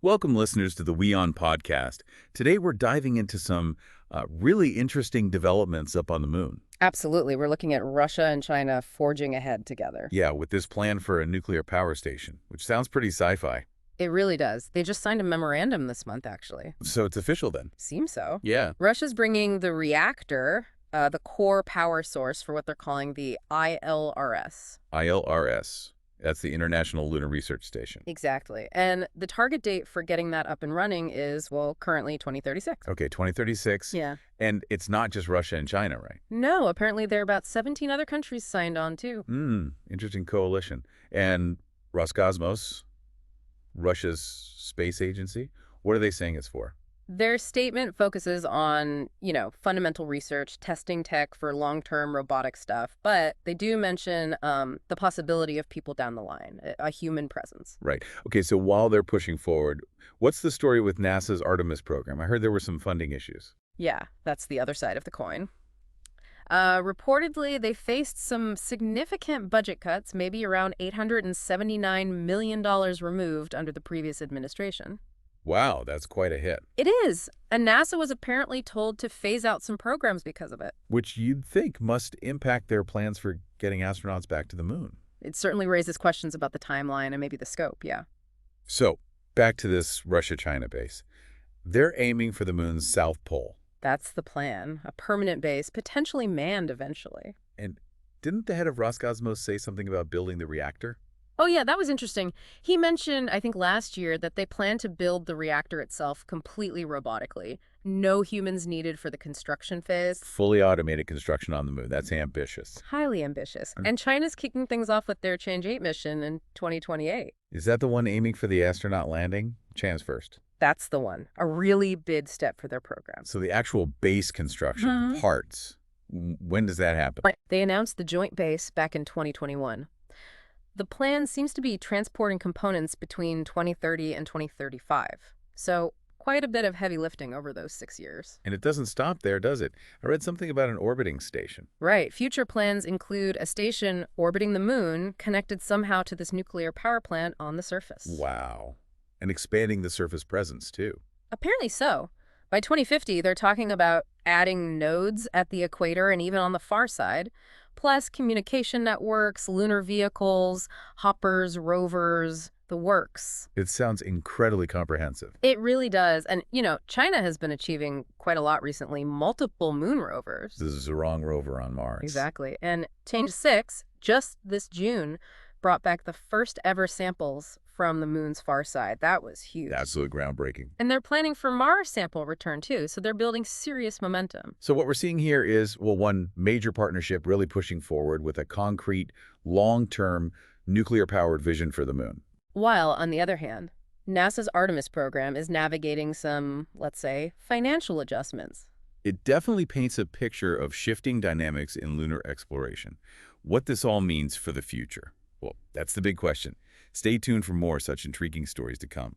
Welcome, listeners, to the WION podcast. Today, we're diving into some really interesting developments up on the moon. Absolutely. We're looking at Russia and China forging ahead together. Yeah, with this plan for a nuclear power station, which sounds pretty sci-fi. It really does. They just signed a memorandum this month, actually. So it's official then? Seems so. Yeah. Russia's bringing the reactor, the core power source for what they're calling the ILRS. ILRS. That's the International Lunar Research Station. Exactly. And the target date for getting that up and running is, well, currently 2036. Okay, 2036. Yeah. And it's not just Russia and China, right? No, apparently there are about 17 other countries signed on, too. Interesting coalition. And Roscosmos, Russia's space agency, what are they saying it's for? Their statement focuses on, fundamental research, testing tech for long-term robotic stuff, but they do mention the possibility of people down the line, a human presence. Right. Okay, so while they're pushing forward, what's the story with NASA's Artemis program? I heard there were some funding issues. Yeah, that's the other side of the coin. Reportedly, they faced some significant budget cuts, maybe around $879 million removed under the previous administration. Wow, that's quite a hit. It is. And NASA was apparently told to phase out some programs because of it. Which you'd think must impact their plans for getting astronauts back to the moon. It certainly raises questions about the timeline and maybe the scope, yeah. So, back to this Russia-China base. They're aiming for the moon's south pole. That's the plan. A permanent base, potentially manned eventually. And didn't the head of Roscosmos say something about building the reactor? Oh, yeah, that was interesting. He mentioned, I think last year, that they plan to build the reactor itself completely robotically. No humans needed for the construction phase. Fully automated construction on the moon. That's ambitious. Highly ambitious. And China's kicking things off with their Change 8 mission in 2028. Is that the one aiming for the astronaut landing? China's first. That's the one. A really big step for their program. So the actual base construction, the parts, when does that happen? They announced the joint base back in 2021. The plan seems to be transporting components between 2030 and 2035. So quite a bit of heavy lifting over those 6 years. And it doesn't stop there, does it? I read something about an orbiting station. Right. Future plans include a station orbiting the moon connected somehow to this nuclear power plant on the surface. Wow. And expanding the surface presence, too. Apparently so. By 2050, they're talking about adding nodes at the equator and even on the far side, plus communication networks, lunar vehicles, hoppers, rovers, the works. It sounds incredibly comprehensive. It really does. And, China has been achieving quite a lot recently, multiple moon rovers. This is the wrong rover on Mars. Exactly. And Change 6, just this June, brought back the first ever samples from the moon's far side. That was huge. Absolutely groundbreaking. And they're planning for Mars sample return, too, so they're building serious momentum. So what we're seeing here is, well, one major partnership really pushing forward with a concrete, long-term, nuclear-powered vision for the moon. While, on the other hand, NASA's Artemis program is navigating some, let's say, financial adjustments. It definitely paints a picture of shifting dynamics in lunar exploration. What this all means for the future. Well, that's the big question. Stay tuned for more such intriguing stories to come.